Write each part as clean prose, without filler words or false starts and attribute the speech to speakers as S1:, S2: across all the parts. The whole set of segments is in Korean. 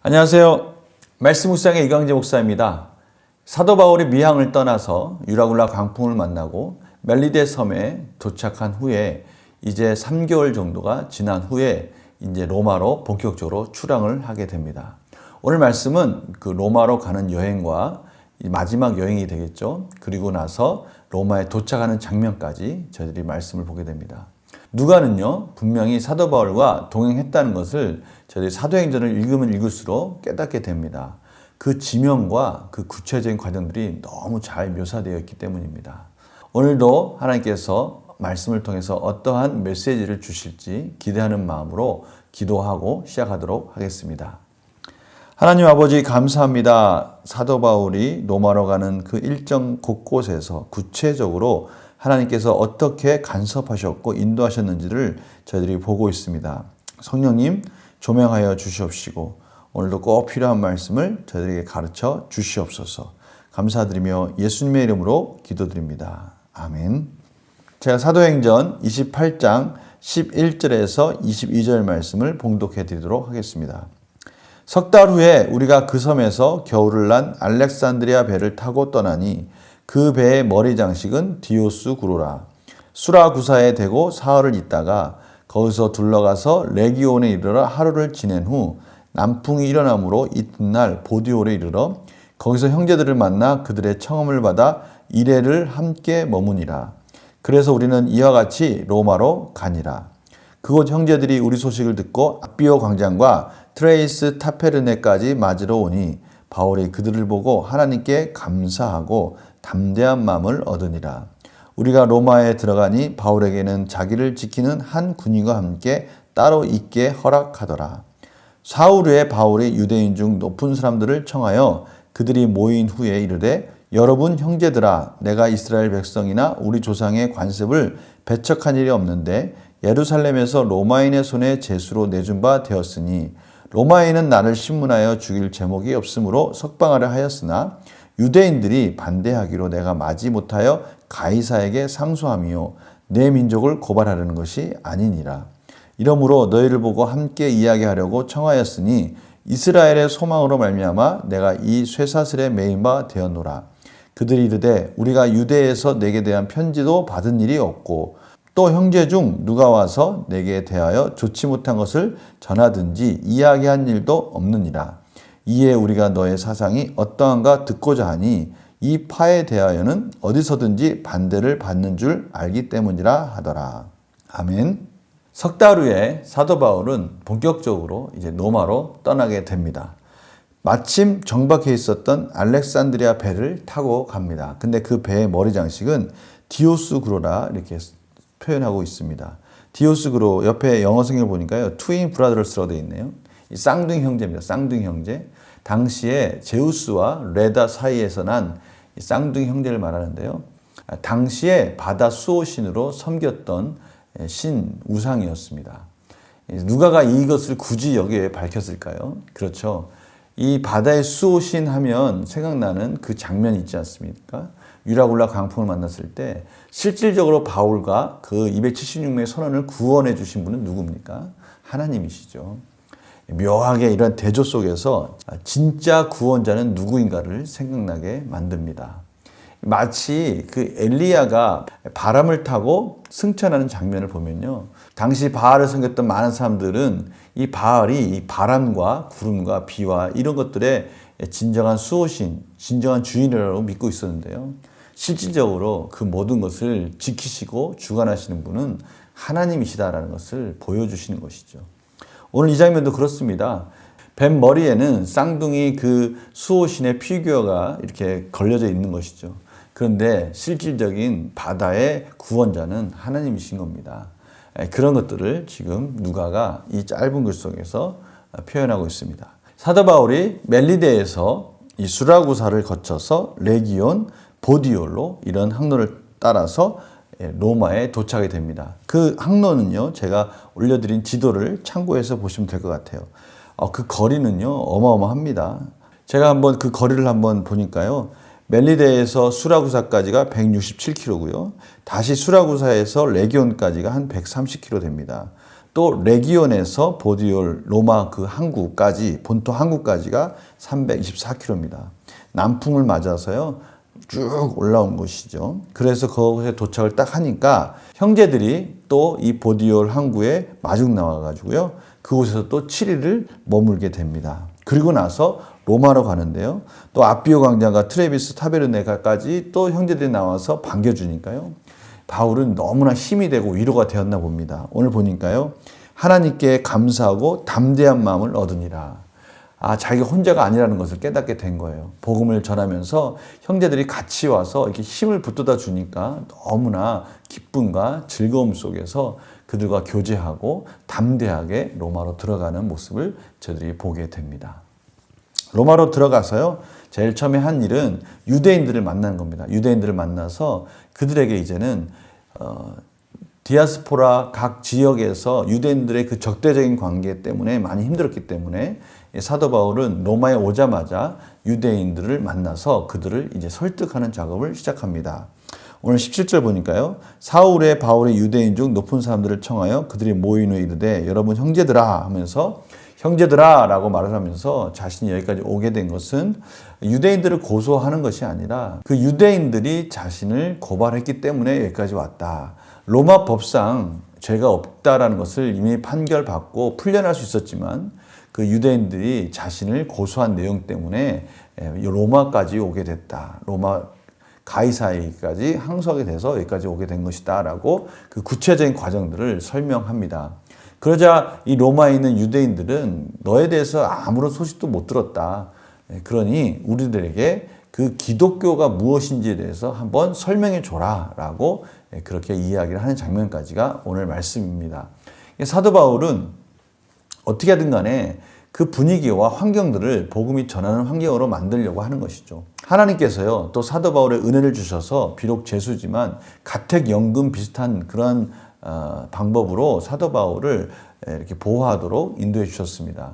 S1: 안녕하세요. 말씀 묵상의 이광재 목사입니다. 사도 바울이 미항을 떠나서 유라굴라 광풍을 만나고 멜리데 섬에 도착한 후에 이제 3개월 정도가 지난 후에 이제 로마로 본격적으로 출항을 하게 됩니다. 오늘 말씀은 그 로마로 가는 여행과 마지막 여행이 되겠죠. 그리고 나서 로마에 도착하는 장면까지 저희들이 말씀을 보게 됩니다. 누가는요, 분명히 사도 바울과 동행했다는 것을 저희들이 사도행전을 읽으면 읽을수록 깨닫게 됩니다. 그 지명과 그 구체적인 과정들이 너무 잘 묘사되어 있기 때문입니다. 오늘도 하나님께서 말씀을 통해서 어떠한 메시지를 주실지 기대하는 마음으로 기도하고 시작하도록 하겠습니다. 하나님 아버지 감사합니다. 사도 바울이 로마로 가는 그 일정 곳곳에서 구체적으로 하나님께서 어떻게 간섭하셨고 인도하셨는지를 저희들이 보고 있습니다. 성령님 조명하여 주시옵시고 오늘도 꼭 필요한 말씀을 저희들에게 가르쳐 주시옵소서. 감사드리며 예수님의 이름으로 기도드립니다. 아멘. 제가 사도행전 28장 11절에서 22절 말씀을 봉독해 드리도록 하겠습니다. 석 달 후에 우리가 그 섬에서 겨울을 난 알렉산드리아 배를 타고 떠나니 그 배의 머리 장식은 디오스 구로라. 수라구사에 대고 사흘을 있다가 거기서 둘러가서 레기온에 이르러 하루를 지낸 후 남풍이 일어나므로 이튿날 보디올에 이르러 거기서 형제들을 만나 그들의 청함을 받아 이레를 함께 머무니라. 그래서 우리는 이와 같이 로마로 가니라. 그곳 형제들이 우리 소식을 듣고 아비오 광장과 트레이스 타페르네까지 맞으러 오니 바울이 그들을 보고 하나님께 감사하고 담대한 마음을 얻으니라. 우리가 로마에 들어가니 바울에게는 자기를 지키는 한 군인과 함께 따로 있게 허락하더라. 사흘 후에 바울이 유대인 중 높은 사람들을 청하여 그들이 모인 후에 이르되 여러분 형제들아, 내가 이스라엘 백성이나 우리 조상의 관습을 배척한 일이 없는데 예루살렘에서 로마인의 손에 제수로 내준 바 되었으니 로마인은 나를 신문하여 죽일 제목이 없으므로 석방하려 하였으나 유대인들이 반대하기로 내가 마지 못하여 가이사에게 상소함이요 내 민족을 고발하려는 것이 아니니라. 이러므로 너희를 보고 함께 이야기하려고 청하였으니 이스라엘의 소망으로 말미암아 내가 이 쇠사슬에 매인 바 되었노라. 그들이 이르되 우리가 유대에서 내게 대한 편지도 받은 일이 없고 또 형제 중 누가 와서 내게 대하여 좋지 못한 것을 전하든지 이야기한 일도 없느니라. 이에 우리가 너의 사상이 어떠한가 듣고자 하니 이 파에 대하여는 어디서든지 반대를 받는 줄 알기 때문이라 하더라. 아멘. 석 달 후에 사도 바울은 본격적으로 이제 로마로 떠나게 됩니다. 마침 정박해 있었던 알렉산드리아 배를 타고 갑니다. 근데 그 배의 머리 장식은 디오스 그로라 이렇게 표현하고 있습니다. 디오스 그로 옆에 영어 성경을 보니까요. 트윈 브라더스라고 되어 있네요. 이 쌍둥이 형제입니다. 쌍둥이 형제. 당시에 제우스와 레다 사이에서 난 쌍둥이 형제를 말하는데요. 당시에 바다 수호신으로 섬겼던 신 우상이었습니다. 누가가 이것을 굳이 여기에 밝혔을까요? 그렇죠. 이 바다의 수호신 하면 생각나는 그 장면이 있지 않습니까? 유라굴라 광풍을 만났을 때 실질적으로 바울과 그 276명의 선원을 구원해 주신 분은 누굽니까? 하나님이시죠. 묘하게 이런 대조 속에서 진짜 구원자는 누구인가를 생각나게 만듭니다. 마치 그 엘리야가 바람을 타고 승천하는 장면을 보면요. 당시 바알을 섬겼던 많은 사람들은 이 바알이 이 바람과 구름과 비와 이런 것들의 진정한 수호신, 진정한 주인이라고 믿고 있었는데요. 실질적으로 그 모든 것을 지키시고 주관하시는 분은 하나님이시다라는 것을 보여주시는 것이죠. 오늘 이 장면도 그렇습니다. 뱀 머리에는 쌍둥이 그 수호신의 피규어가 이렇게 걸려져 있는 것이죠. 그런데 실질적인 바다의 구원자는 하나님이신 겁니다. 그런 것들을 지금 누가가 이 짧은 글 속에서 표현하고 있습니다. 사도 바울이 멜리데에서 이 수라구사를 거쳐서 레기온, 보디올로 이런 항로를 따라서 로마에 도착이 됩니다. 그 항로는요, 제가 올려드린 지도를 참고해서 보시면 될 것 같아요. 그 거리는요, 어마어마합니다. 제가 한번 그 거리를 한번 보니까요, 멜리데에서 수라구사까지가 167km고요. 다시 수라구사에서 레기온까지가 한 130km 됩니다. 또 레기온에서 보디올 로마 그 항구까지 본토 항구까지가 324km입니다. 남풍을 맞아서요 쭉 올라온 곳이죠. 그래서 거기에 도착을 딱 하니까 형제들이 또 이 보디올 항구에 마중 나와 가지고요 그곳에서 또 7일을 머물게 됩니다. 그리고 나서 로마로 가는데요. 또 아피오 광장과 트레비스 타베르네가까지 또 형제들이 나와서 반겨주니까요. 바울은 너무나 힘이 되고 위로가 되었나 봅니다. 오늘 보니까요. 하나님께 감사하고 담대한 마음을 얻으니라. 자기가 혼자가 아니라는 것을 깨닫게 된 거예요. 복음을 전하면서 형제들이 같이 와서 이렇게 힘을 붙들어 주니까 너무나 기쁨과 즐거움 속에서 그들과 교제하고 담대하게 로마로 들어가는 모습을 저희들이 보게 됩니다. 로마로 들어가서요. 제일 처음에 한 일은 유대인들을 만나는 겁니다. 유대인들을 만나서 그들에게 이제는 디아스포라 각 지역에서 유대인들의 그 적대적인 관계 때문에 많이 힘들었기 때문에 사도 바울은 로마에 오자마자 유대인들을 만나서 그들을 이제 설득하는 작업을 시작합니다. 오늘 17절 보니까요. 사울의 바울의 유대인 중 높은 사람들을 청하여 그들이 모인 후에 이르되 여러분 형제들아 하면서 형제들아 라고 말을 하면서 자신이 여기까지 오게 된 것은 유대인들을 고소하는 것이 아니라 그 유대인들이 자신을 고발했기 때문에 여기까지 왔다. 로마 법상 죄가 없다라는 것을 이미 판결받고 풀려날 수 있었지만 그 유대인들이 자신을 고소한 내용 때문에 로마까지 오게 됐다. 로마 가이사이까지 항소하게 돼서 여기까지 오게 된 것이다 라고 그 구체적인 과정들을 설명합니다. 그러자 이 로마에 있는 유대인들은 너에 대해서 아무런 소식도 못 들었다. 그러니 우리들에게 그 기독교가 무엇인지에 대해서 한번 설명해 줘라 라고 그렇게 이야기를 하는 장면까지가 오늘 말씀입니다. 사도 바울은 어떻게 하든 간에 그 분위기와 환경들을 복음이 전하는 환경으로 만들려고 하는 것이죠. 하나님께서요, 또 사도 바울의 은혜를 주셔서 비록 죄수지만 가택연금 비슷한 그런 방법으로 사도 바울을 이렇게 보호하도록 인도해 주셨습니다.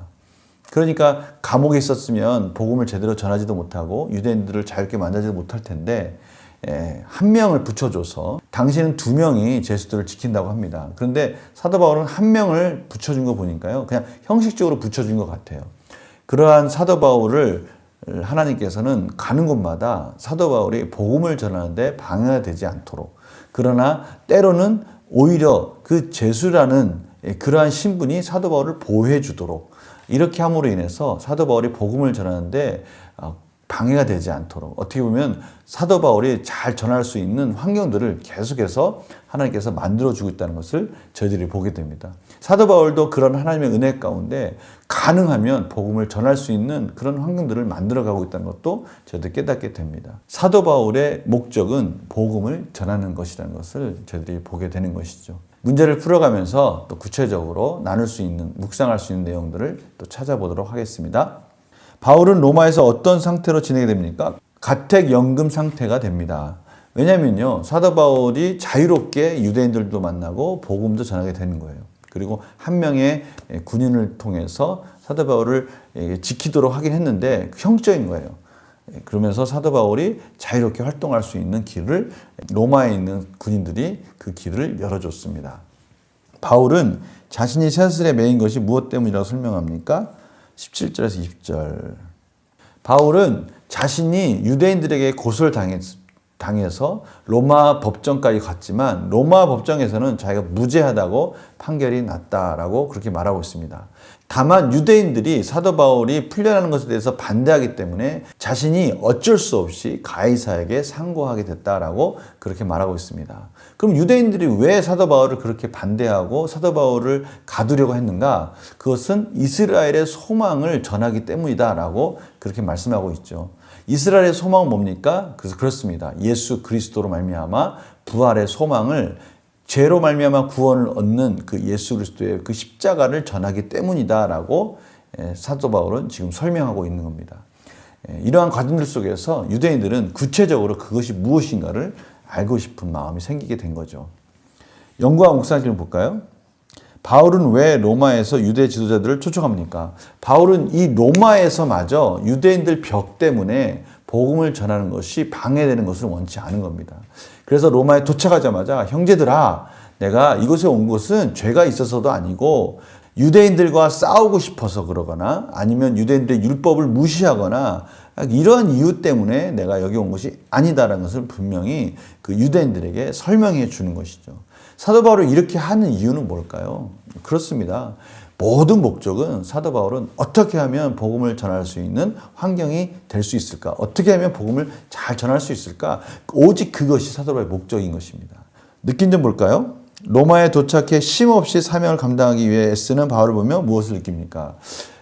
S1: 그러니까 감옥에 있었으면 복음을 제대로 전하지도 못하고 유대인들을 자유롭게 만나지도 못할 텐데 한 명을 붙여줘서 당시에는 2명이 제수들을 지킨다고 합니다. 그런데 사도 바울은 한 명을 붙여준 거 보니까요. 그냥 형식적으로 붙여준 것 같아요. 그러한 사도 바울을 하나님께서는 가는 곳마다 사도 바울이 복음을 전하는데 방해가 되지 않도록 그러나 때로는 오히려 그 제수라는 그러한 신분이 사도 바울을 보호해 주도록 이렇게 함으로 인해서 사도 바울이 복음을 전하는데 방해가 되지 않도록 어떻게 보면 사도 바울이 잘 전할 수 있는 환경들을 계속해서 하나님께서 만들어주고 있다는 것을 저희들이 보게 됩니다. 사도 바울도 그런 하나님의 은혜 가운데 가능하면 복음을 전할 수 있는 그런 환경들을 만들어가고 있다는 것도 저희들 깨닫게 됩니다. 사도 바울의 목적은 복음을 전하는 것이라는 것을 저희들이 보게 되는 것이죠. 문제를 풀어가면서 또 구체적으로 나눌 수 있는, 묵상할 수 있는 내용들을 또 찾아보도록 하겠습니다. 바울은 로마에서 어떤 상태로 지내게 됩니까? 가택연금 상태가 됩니다. 왜냐면요, 사도 바울이 자유롭게 유대인들도 만나고 복음도 전하게 되는 거예요. 그리고 한 명의 군인을 통해서 사도 바울을 지키도록 하긴 했는데 형적인 거예요. 그러면서 사도 바울이 자유롭게 활동할 수 있는 길을 로마에 있는 군인들이 그 길을 열어줬습니다. 바울은 자신이 세술에 매인 것이 무엇 때문이라고 설명합니까? 17절에서 20절. 바울은 자신이 유대인들에게 고소를 당해서 로마 법정까지 갔지만 로마 법정에서는 자기가 무죄하다고 판결이 났다라고 그렇게 말하고 있습니다. 다만 유대인들이 사도 바울이 풀려나는 것에 대해서 반대하기 때문에 자신이 어쩔 수 없이 가이사에게 상고하게 됐다라고 그렇게 말하고 있습니다. 그럼 유대인들이 왜 사도 바울을 그렇게 반대하고 사도 바울을 가두려고 했는가? 그것은 이스라엘의 소망을 전하기 때문이다라고 그렇게 말씀하고 있죠. 이스라엘의 소망은 뭡니까? 그래서 그렇습니다. 예수 그리스도로 말미암아 부활의 소망을 죄로 말미암아 구원을 얻는 그 예수 그리스도의 그 십자가를 전하기 때문이다라고 사도 바울은 지금 설명하고 있는 겁니다. 이러한 과정들 속에서 유대인들은 구체적으로 그것이 무엇인가를 알고 싶은 마음이 생기게 된 거죠. 연구와 묵상을 좀 볼까요? 바울은 왜 로마에서 유대 지도자들을 초청합니까? 바울은 이 로마에서마저 유대인들 벽 때문에 복음을 전하는 것이 방해되는 것을 원치 않은 겁니다. 그래서 로마에 도착하자마자 형제들아, 내가 이곳에 온 것은 죄가 있어서도 아니고 유대인들과 싸우고 싶어서 그러거나 아니면 유대인들의 율법을 무시하거나 이러한 이유 때문에 내가 여기 온 것이 아니다라는 것을 분명히 그 유대인들에게 설명해 주는 것이죠. 사도 바울이 이렇게 하는 이유는 뭘까요? 그렇습니다. 모든 목적은 사도 바울은 어떻게 하면 복음을 전할 수 있는 환경이 될 수 있을까? 어떻게 하면 복음을 잘 전할 수 있을까? 오직 그것이 사도 바울의 목적인 것입니다. 느낀 점 볼까요? 로마에 도착해 쉼없이 사명을 감당하기 위해 애쓰는 바울을 보며 무엇을 느낍니까?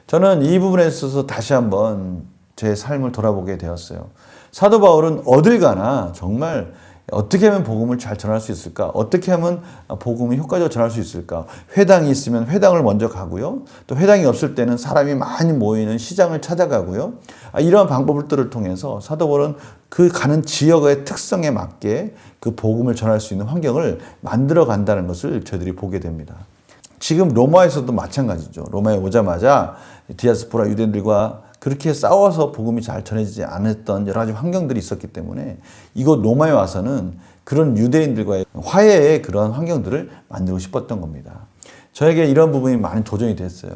S1: 저는 이 부분에 있어서 다시 한번 제 삶을 돌아보게 되었어요. 사도 바울은 어딜 가나 정말 어떻게 하면 복음을 잘 전할 수 있을까? 어떻게 하면 복음을 효과적으로 전할 수 있을까? 회당이 있으면 회당을 먼저 가고요. 또 회당이 없을 때는 사람이 많이 모이는 시장을 찾아가고요. 이러한 방법들을 통해서 사도 바울은 그 가는 지역의 특성에 맞게 그 복음을 전할 수 있는 환경을 만들어 간다는 것을 저희들이 보게 됩니다. 지금 로마에서도 마찬가지죠. 로마에 오자마자 디아스포라 유대인들과 그렇게 싸워서 복음이 잘 전해지지 않았던 여러 가지 환경들이 있었기 때문에 이곳 로마에 와서는 그런 유대인들과의 화해의 그런 환경들을 만들고 싶었던 겁니다. 저에게 이런 부분이 많이 도전이 됐어요.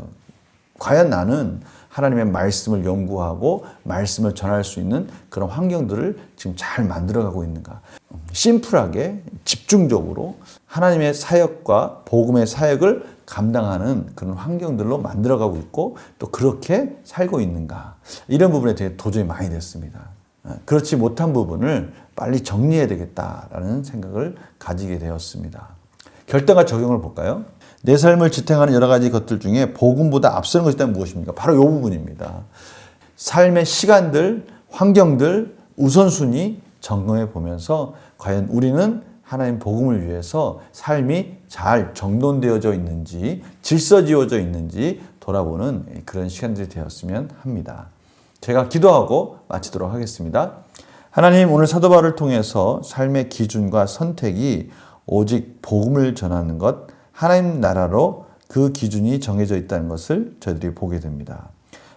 S1: 과연 나는 하나님의 말씀을 연구하고 말씀을 전할 수 있는 그런 환경들을 지금 잘 만들어가고 있는가? 심플하게 집중적으로 하나님의 사역과 복음의 사역을 감당하는 그런 환경들로 만들어가고 있고 또 그렇게 살고 있는가? 이런 부분에 대해 도전이 많이 됐습니다. 그렇지 못한 부분을 빨리 정리해야 되겠다라는 생각을 가지게 되었습니다. 결단과 적용을 볼까요? 내 삶을 지탱하는 여러 가지 것들 중에 복음보다 앞서는 것이 있다면 무엇입니까? 바로 이 부분입니다. 삶의 시간들, 환경들, 우선순위 점검해 보면서 과연 우리는 하나님 복음을 위해서 삶이 잘 정돈되어져 있는지 질서지어져 있는지 돌아보는 그런 시간들이 되었으면 합니다. 제가 기도하고 마치도록 하겠습니다. 하나님, 오늘 사도 바울을 통해서 삶의 기준과 선택이 오직 복음을 전하는 것, 하나님 나라로 그 기준이 정해져 있다는 것을 저희들이 보게 됩니다.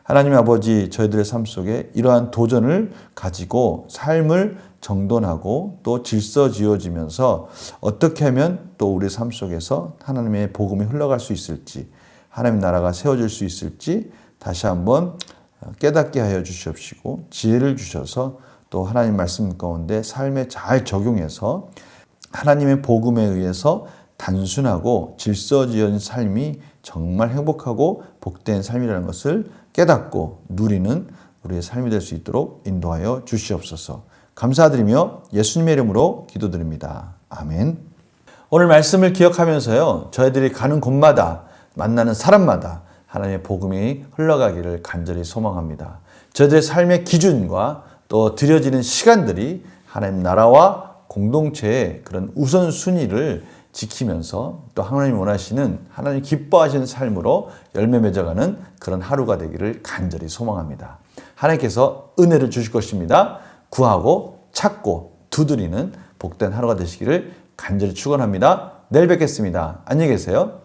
S1: 하나님 아버지, 저희들의 삶 속에 이러한 도전을 가지고 삶을 정돈하고 또 질서 지어지면서 어떻게 하면 또 우리 삶 속에서 하나님의 복음이 흘러갈 수 있을지, 하나님 나라가 세워질 수 있을지 다시 한번 깨닫게 하여 주시옵시고 지혜를 주셔서 또 하나님 말씀 가운데 삶에 잘 적용해서 하나님의 복음에 의해서 단순하고 질서 지은 삶이 정말 행복하고 복된 삶이라는 것을 깨닫고 누리는 우리의 삶이 될 수 있도록 인도하여 주시옵소서. 감사드리며 예수님의 이름으로 기도드립니다. 아멘. 오늘 말씀을 기억하면서요, 저희들이 가는 곳마다 만나는 사람마다 하나님의 복음이 흘러가기를 간절히 소망합니다. 저희들의 삶의 기준과 또 드려지는 시간들이 하나님 나라와 공동체의 그런 우선순위를 지키면서 또 하나님 원하시는 하나님 기뻐하시는 삶으로 열매 맺어가는 그런 하루가 되기를 간절히 소망합니다. 하나님께서 은혜를 주실 것입니다. 구하고 찾고 두드리는 복된 하루가 되시기를 간절히 축원합니다. 내일 뵙겠습니다. 안녕히 계세요.